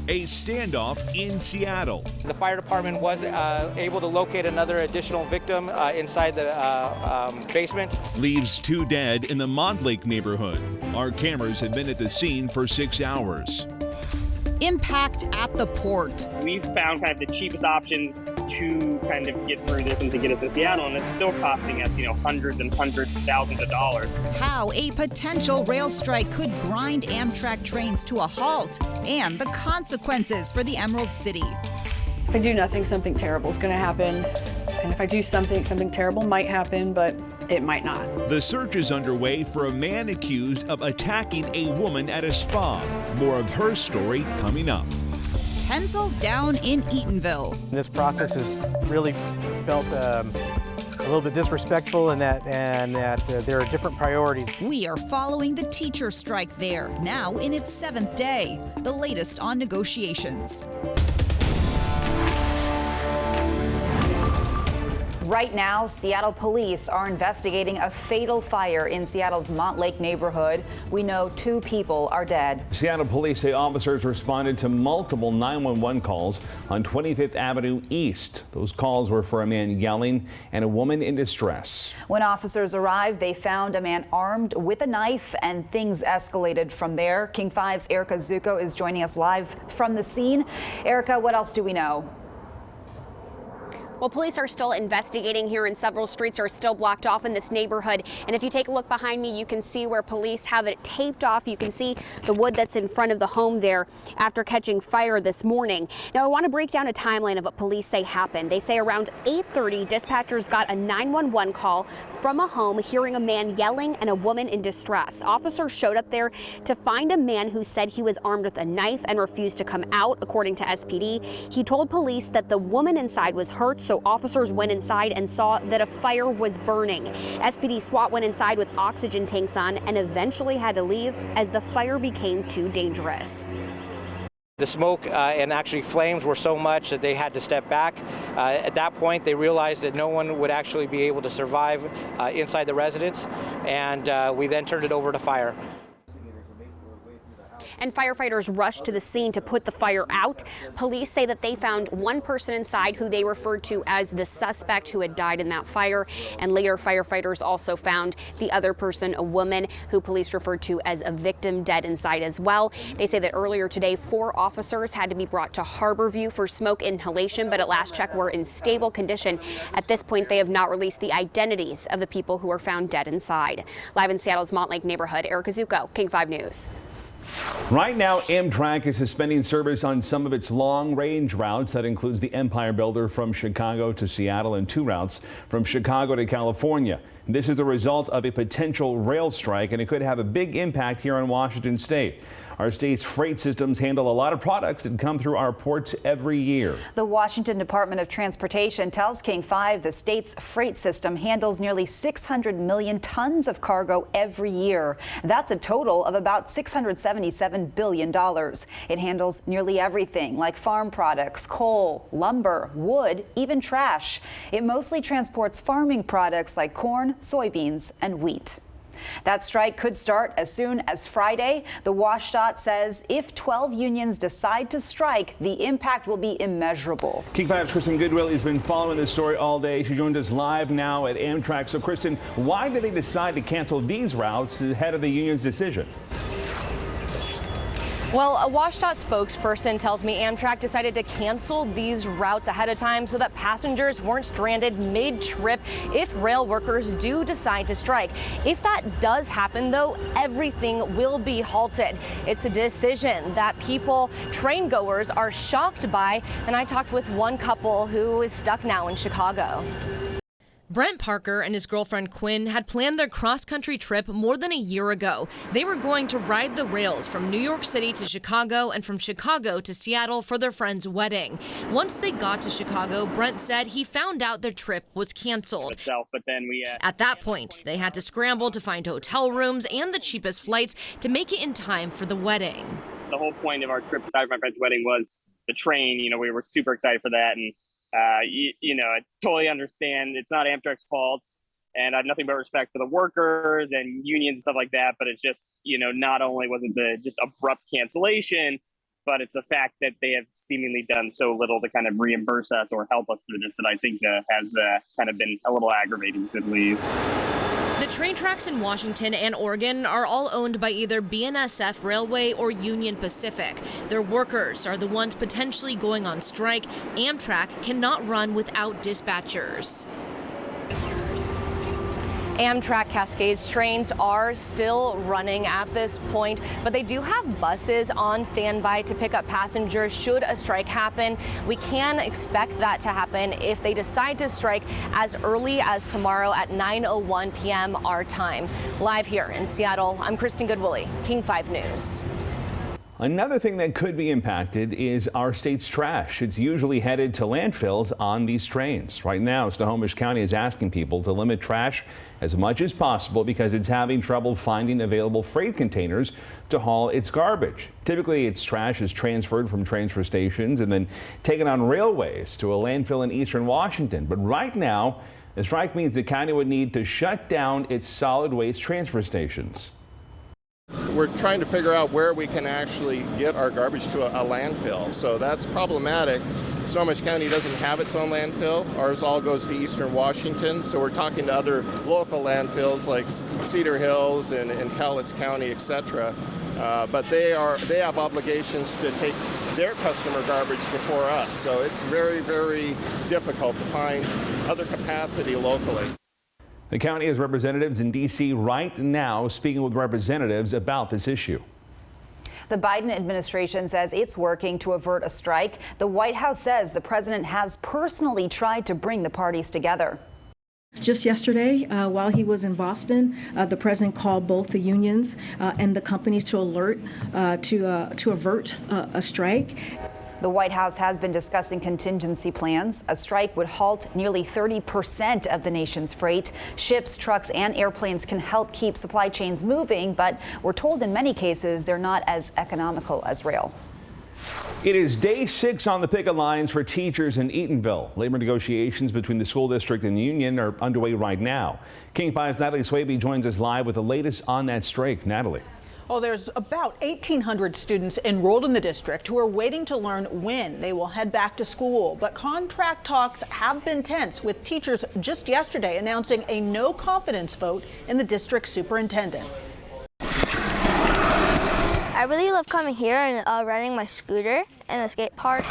A standoff in Seattle. The fire department was able to locate another additional victim inside the basement. Leaves 2 dead in the Montlake neighborhood. Our cameras have been at the scene for 6 hours. Impact at the port. We've found kind of the cheapest options to kind of get through this and to get us to Seattle, and it's still costing us, hundreds and hundreds of thousands of dollars. How a potential rail strike could grind Amtrak trains to a halt, and the consequences for the Emerald City. If I do nothing, something terrible is going to happen. And if I do something terrible might happen, but it might not. The search is underway for a man accused of attacking a woman at a spa. More of her story coming up. Pencils down in Eatonville. This process has really felt a little bit disrespectful and that there are different priorities. We are following the teacher strike there, now in its 7th day. The latest on negotiations. Right now, Seattle police are investigating a fatal fire in Seattle's Montlake neighborhood. We know 2 people are dead. Seattle police say officers responded to multiple 911 calls on 25th Avenue East. Those calls were for a man yelling and a woman in distress. When officers arrived, they found a man armed with a knife, and things escalated from there. King 5's Erica Zucco is joining us live from the scene. Erica, what else do we know? Well, police are still investigating here, and several streets are still blocked off in this neighborhood. And if you take a look behind me, you can see where police have it taped off. You can see the wood that's in front of the home there after catching fire this morning. Now, I want to break down a timeline of what police say happened. They say around 8:30, dispatchers got a 911 call from a home hearing a man yelling and a woman in distress. Officers showed up there to find a man who said he was armed with a knife and refused to come out, according to SPD. He told police that the woman inside was hurt, so officers went inside and saw that a fire was burning. SPD SWAT went inside with oxygen tanks on and eventually had to leave as the fire became too dangerous. The smoke and actually flames were so much that they had to step back. At that point, they realized that no one would actually be able to survive inside the residence, and we then turned it over to fire. And firefighters rushed to the scene to put the fire out. Police say that they found one person inside who they referred to as the suspect who had died in that fire. And later, firefighters also found the other person, a woman who police referred to as a victim, dead inside as well. They say that earlier today, 4 officers had to be brought to Harborview for smoke inhalation, but at last check were in stable condition. At this point, they have not released the identities of the people who were found dead inside. Live in Seattle's Montlake neighborhood, Erica Zucco, King 5 News. Right now, Amtrak is suspending service on some of its long-range routes. That includes the Empire Builder from Chicago to Seattle and 2 routes from Chicago to California. This is the result of a potential rail strike, and it could have a big impact here in Washington state. Our state's freight systems handle a lot of products that come through our ports every year. The Washington Department of Transportation tells King 5 the state's freight system handles nearly 600 million tons of cargo every year. That's a total of about $677 billion. It handles nearly everything like farm products, coal, lumber, wood, even trash. It mostly transports farming products like corn, soybeans, and wheat. That strike could start as soon as Friday. The WashDOT says if 12 unions decide to strike, the impact will be immeasurable. King 5's Kristen Goodwill has been following this story all day. She joined us live now at Amtrak. So, Kristen, why did they decide to cancel these routes ahead of the union's decision? Well, a WashDOT spokesperson tells me Amtrak decided to cancel these routes ahead of time so that passengers weren't stranded mid-trip if rail workers do decide to strike. If that does happen, though, everything will be halted. It's a decision that train goers are shocked by, and I talked with one couple who is stuck now in Chicago. Brent Parker and his girlfriend Quinn had planned their cross-country trip more than a year ago. They were going to ride the rails from New York City to Chicago and from Chicago to Seattle for their friend's wedding. Once they got to Chicago, Brent said he found out their trip was canceled. At that point, they had to scramble to find hotel rooms and the cheapest flights to make it in time for the wedding. The whole point of our trip aside from my friend's wedding was the train. We were super excited for that, and I totally understand it's not Amtrak's fault, and I have nothing but respect for the workers and unions and stuff like that. But it's just, not only was it the just abrupt cancellation, but it's the fact that they have seemingly done so little to kind of reimburse us or help us through this that I think has kind of been a little aggravating, to believe. The train tracks in Washington and Oregon are all owned by either BNSF Railway or Union Pacific. Their workers are the ones potentially going on strike. Amtrak cannot run without dispatchers. Amtrak Cascades trains are still running at this point, but they do have buses on standby to pick up passengers should a strike happen. We can expect that to happen if they decide to strike as early as tomorrow at 9:01 p.m. our time. Live here in Seattle, I'm Kristen Goodwillie, King 5 News. Another thing that could be impacted is our state's trash. It's usually headed to landfills on these trains. Right now, Snohomish County is asking people to limit trash as much as possible because it's having trouble finding available freight containers to haul its garbage. Typically, its trash is transferred from transfer stations and then taken on railways to a landfill in eastern Washington. But right now, the strike means the county would need to shut down its solid waste transfer stations. We're trying to figure out where we can actually get our garbage to a landfill. So that's problematic. Snohomish County doesn't have its own landfill. Ours all goes to eastern Washington. So we're talking to other local landfills like Cedar Hills and Cowlitz County, etc. But they have obligations to take their customer garbage before us. So it's very, very difficult to find other capacity locally. The county has representatives in D.C. right now speaking with representatives about this issue. The Biden administration says it's working to avert a strike. The White House says the president has personally tried to bring the parties together. Just yesterday, while he was in Boston, the president called both the unions and the companies to alert to avert a strike. The White House has been discussing contingency plans. A strike would halt nearly 30% of the nation's freight. Ships, trucks, and airplanes can help keep supply chains moving, but we're told in many cases they're not as economical as rail. It is day 6 on the picket lines for teachers in Eatonville. Labor negotiations between the school district and the union are underway right now. King 5's Natalie Swaby joins us live with the latest on that strike. Natalie. Well, there's about 1,800 students enrolled in the district who are waiting to learn when they will head back to school. But contract talks have been tense, with teachers just yesterday announcing a no confidence vote in the district superintendent. I really love coming here and riding my scooter in the skate park.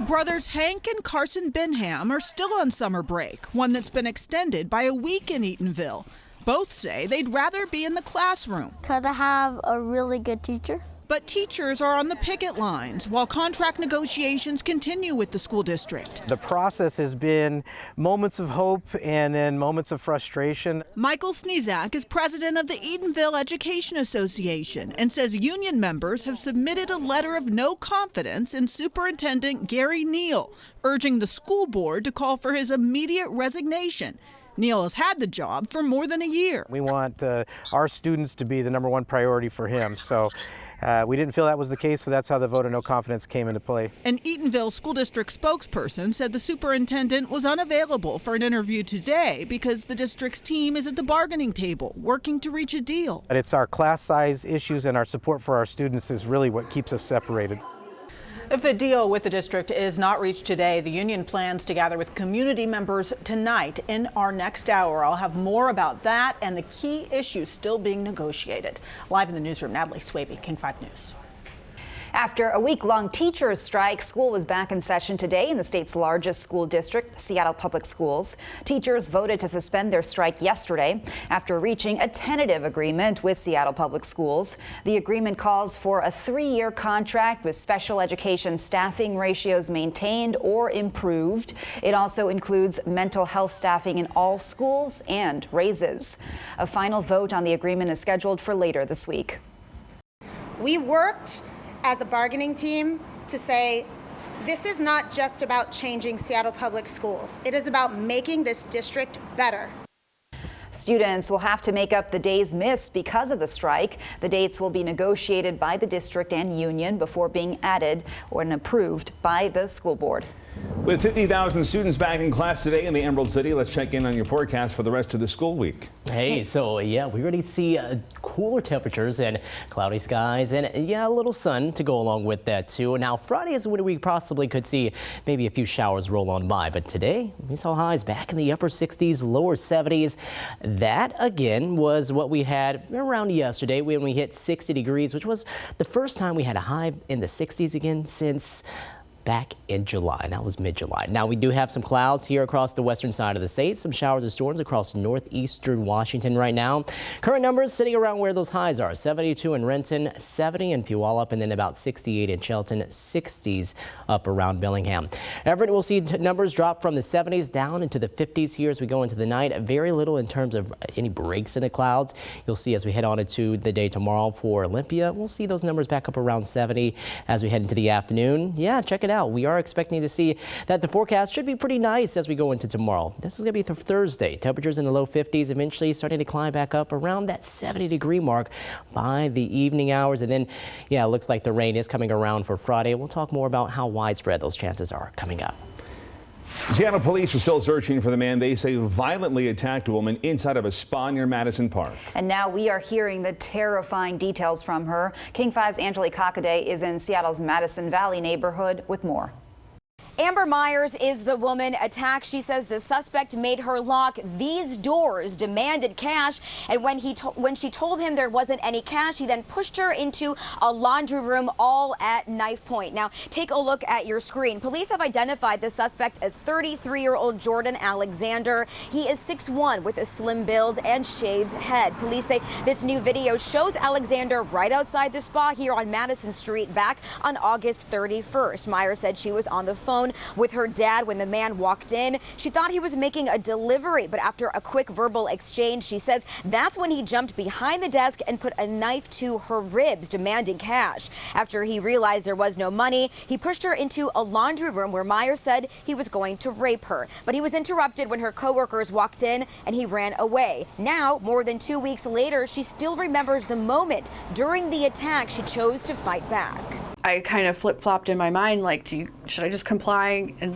Brothers Hank and Carson Benham are still on summer break, one that's been extended by a week in Eatonville. Both say they'd rather be in the classroom. Could I have a really good teacher? But teachers are on the picket lines while contract negotiations continue with the school district. The process has been moments of hope and then moments of frustration. Michael Sneezak is president of the Eatonville Education Association and says union members have submitted a letter of no confidence in Superintendent Gary Neal, urging the school board to call for his immediate resignation. Neal has had the job for more than a year. We want our students to be the #1 priority for him. So we didn't feel that was the case, so that's how the vote of no confidence came into play. An Eatonville school district spokesperson said the superintendent was unavailable for an interview today because the district's team is at the bargaining table working to reach a deal. But it's our class size issues and our support for our students is really what keeps us separated. If a deal with the district is not reached today, the union plans to gather with community members tonight in our next hour. I'll have more about that and the key issues still being negotiated. Live in the newsroom, Natalie Swaby, King 5 News. After a week-long teachers' strike, school was back in session today in the state's largest school district, Seattle Public Schools. Teachers voted to suspend their strike yesterday after reaching a tentative agreement with Seattle Public Schools. The agreement calls for a 3-year contract with special education staffing ratios maintained or improved. It also includes mental health staffing in all schools and raises. A final vote on the agreement is scheduled for later this week. We worked as a bargaining team to say, this is not just about changing Seattle Public Schools. It is about making this district better. Students will have to make up the days missed because of the strike. The dates will be negotiated by the district and union before being added or approved by the school board. With 50,000 students back in class today in the Emerald City, let's check in on your forecast for the rest of the school week. Hey, so yeah, we already see cooler temperatures and cloudy skies and a little sun to go along with that too. Now Friday is when we possibly could see maybe a few showers roll on by, but today we saw highs back in the upper 60s, lower 70s. That again was what we had around yesterday when we hit 60 degrees, which was the first time we had a high in the 60s again since back in July. That was mid-July. Now we do have some clouds here across the western side of the state. Some showers and storms across northeastern Washington right now. Current numbers sitting around where those highs are. 72 in Renton, 70 in Puyallup, and then about 68 in Shelton, 60s up around Bellingham. Everett will see numbers drop from the 70s down into the 50s here as we go into the night. Very little in terms of any breaks in the clouds. You'll see as we head on into the day tomorrow for Olympia. We'll see those numbers back up around 70 as we head into the afternoon. Yeah, check it out. We are expecting to see that the forecast should be pretty nice as we go into tomorrow. This is going to be Thursday. Temperatures in the low 50s, eventually starting to climb back up around that 70-degree mark by the evening hours. And then, yeah, it looks like the rain is coming around for Friday. We'll talk more about how widespread those chances are coming up. Seattle police are still searching for the man they say violently attacked a woman inside of a spa near Madison Park. And now we are hearing the terrifying details from her. King 5's Angelique Hockaday is in Seattle's Madison Valley neighborhood with more. Amber Myers is the woman attacked. She says the suspect made her lock these doors, demanded cash, and when she told him there wasn't any cash, he then pushed her into a laundry room, all at knife point. Now, take a look at your screen. Police have identified the suspect as 33-year-old Jordan Alexander. He is 6'1" with a slim build and shaved head. Police say this new video shows Alexander right outside the spa here on Madison Street back on August 31st. Myers said she was on the phone with her dad when the man walked in. She thought he was making a delivery, but after a quick verbal exchange, she says that's when he jumped behind the desk and put a knife to her ribs, demanding cash. After he realized there was no money, he pushed her into a laundry room where Myers said he was going to rape her. But he was interrupted when her coworkers walked in and he ran away. Now, more than 2 weeks later, she still remembers the moment during the attack she chose to fight back. I kind of flip-flopped in my mind, like, should I just comply and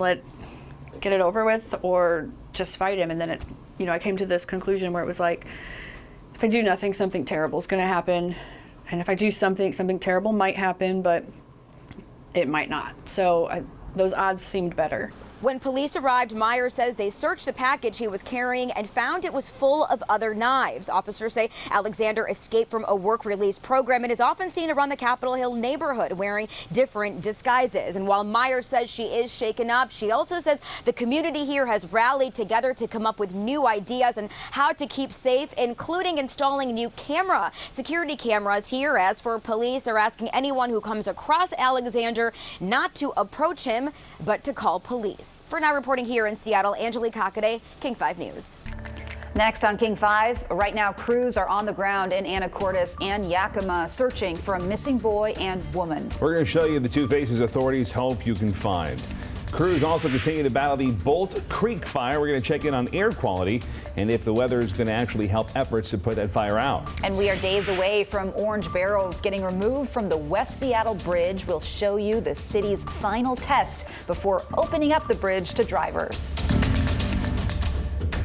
get it over with, or just fight him? And then I came to this conclusion where it was like, if I do nothing, something terrible is going to happen, and if I do something terrible might happen, but it might not. So those odds seemed better. When police arrived, Myers says they searched the package he was carrying and found it was full of other knives. Officers say Alexander escaped from a work release program and is often seen around the Capitol Hill neighborhood wearing different disguises. And while Myers says she is shaken up, she also says the community here has rallied together to come up with new ideas on how to keep safe, including installing new security cameras here. As for police, they're asking anyone who comes across Alexander not to approach him, but to call police. For now, reporting here in Seattle, Angelique Hockaday, King 5 News. Next on King 5, right now crews are on the ground in Anacortes and Yakima searching for a missing boy and woman. We're going to show you the two faces authorities hope you can find. Crews also continue to battle the Bolt Creek fire. We're going to check in on air quality and if the weather is going to actually help efforts to put that fire out. And we are days away from orange barrels getting removed from the West Seattle Bridge. We'll show you the city's final test before opening up the bridge to drivers.